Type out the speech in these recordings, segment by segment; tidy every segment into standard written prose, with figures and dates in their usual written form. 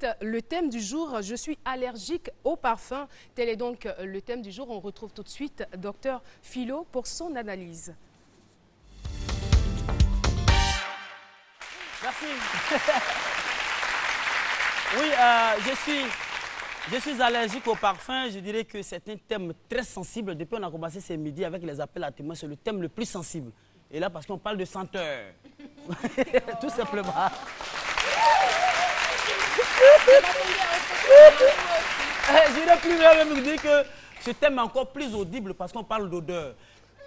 suite, le thème du jour, je suis allergique au parfum. Tel est donc le thème du jour. On retrouve tout de suite Dr Philo pour son analyse. Merci. Oui, je suis allergique au parfum. Je dirais que c'est un thème très sensible. Depuis qu'on a commencé ce midi avec les appels à témoins, c'est le thème le plus sensible. Et là, parce qu'on parle de senteur. Tout simplement. Je dirais plus même dire que ce thème est encore plus audible parce qu'on parle d'odeur.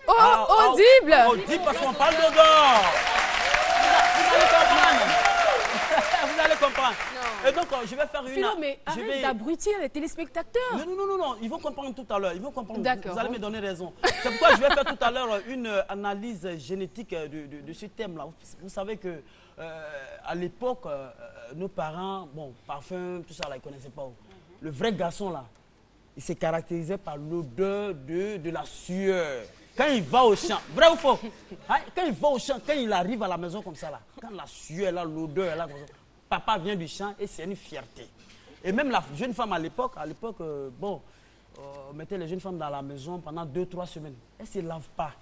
Oh, audible! Audible parce qu'on parle d'odeur. Vous allez comprendre. Vous allez comprendre. Non. Et donc, je vais faire une... Philo, mais arrête d'abrutir les téléspectateurs. Non. Ils vont comprendre tout à l'heure. Ils vont comprendre. D'accord. Vous allez me donner raison. C'est pourquoi je vais faire tout à l'heure une analyse génétique de ce thème-là. Vous savez que à l'époque, nos parents, bon, parfum, tout ça, là, ils ne connaissaient pas. Le vrai garçon, là, il se caractérisait par l'odeur de la sueur. Quand il va au champ, vrai ou faux? Quand il va au champ, quand il arrive à la maison comme ça, là, quand la sueur est là, l'odeur est là, comme ça, papa vient du champ et c'est une fierté. Et même la jeune femme à l'époque, bon, on mettait les jeunes femmes dans la maison pendant 2-3 semaines. Elle ne se lave pas.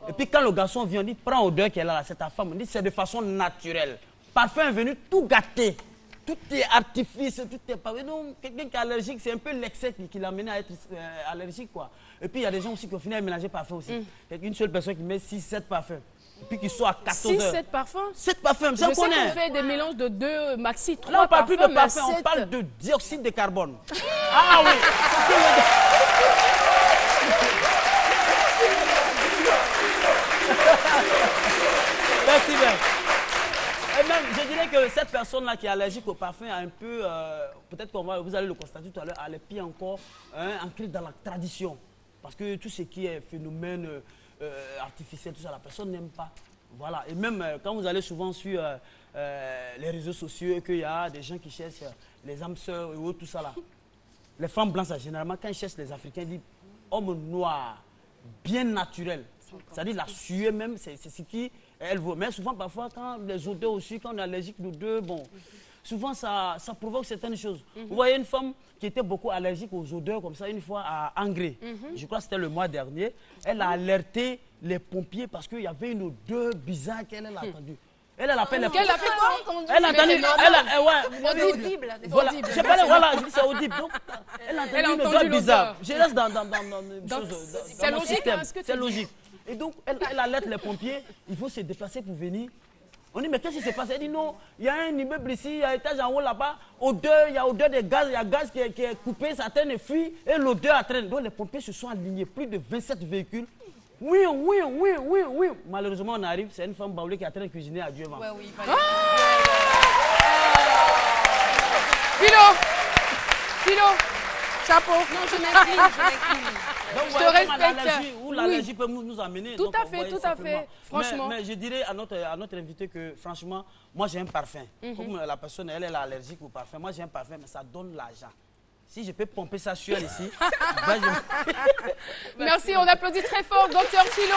Et puis quand le garçon vient, on dit, prends l'odeur qu'elle a là, c'est ta femme. On dit, c'est de façon naturelle. Parfum est venu tout gâter. Tout est artifice, tout est pas. Donc, quelqu'un qui est allergique, c'est un peu l'excès qui l'a amené à être allergique, quoi. Et puis, il y a des gens aussi qui ont fini à mélanger parfum aussi. Une seule personne qui met 6-7 parfums. Et puis, qui sont à 14 heures. 6-7 parfums? 7 parfums, ça on connaît. Je sais qu'on fait des mélanges de 2, maxi 3 là, on parle parfums, plus de parfum, on parle de dioxyde de carbone. Ah oui. Merci bien. Et même, je dirais que cette personne-là qui est allergique au parfum a un peu, peut-être que vous allez le constater tout à l'heure, a les pieds encore ancrés dans la tradition. Parce que tout ce qui est phénomène artificiel, tout ça, la personne n'aime pas. Voilà. Et même quand vous allez souvent sur les réseaux sociaux et qu'il y a des gens qui cherchent les âmes sœurs et autres, tout ça là. Les femmes blanches, généralement, quand ils cherchent les Africains, ils disent homme noir, bien naturel. C'est-à-dire la sueur même, c'est ce qui elle vaut. Mais souvent, parfois, quand les odeurs aussi, quand on est allergique d'odeur, bon, souvent ça provoque certaines choses. Vous voyez une femme qui était beaucoup allergique aux odeurs comme ça, une fois à Angré, je crois que c'était le mois dernier, elle a alerté les pompiers parce qu'il y avait une odeur bizarre qu'elle a entendue. Elle appelle les pompiers. Qu'elle a fait quoi? Elle a entendu. Audible. Voilà, je parlais, voilà, je dis c'est audible. Donc, elle a entendu une odeur bizarre. Je reste dans mon système. C'est logique. Et donc, elle alerte les pompiers, il faut se déplacer pour venir. On dit, mais qu'est-ce qui se passe? Elle dit, non, il y a un immeuble ici, il y a un étage en haut là-bas, odeur, il y a odeur de gaz, il y a gaz qui est coupé, ça traîne et fuit, et l'odeur traîne. Donc, les pompiers se sont alignés, plus de 27 véhicules. Oui. Malheureusement, on arrive, c'est une femme baoulée qui est en train de cuisiner à Dieu. Oui. Philo, chapeau. Non, je m'incline. Donc, je te respecte. Où l'allergie peut nous amener. Tout à fait. Franchement. Mais je dirais à notre invité que, franchement, moi j'ai un parfum. Comme la personne, elle est allergique au parfum. Moi j'ai un parfum, mais ça donne l'argent. Si je peux pomper ça sur elle ici. Merci, on applaudit très fort, Dr Philo.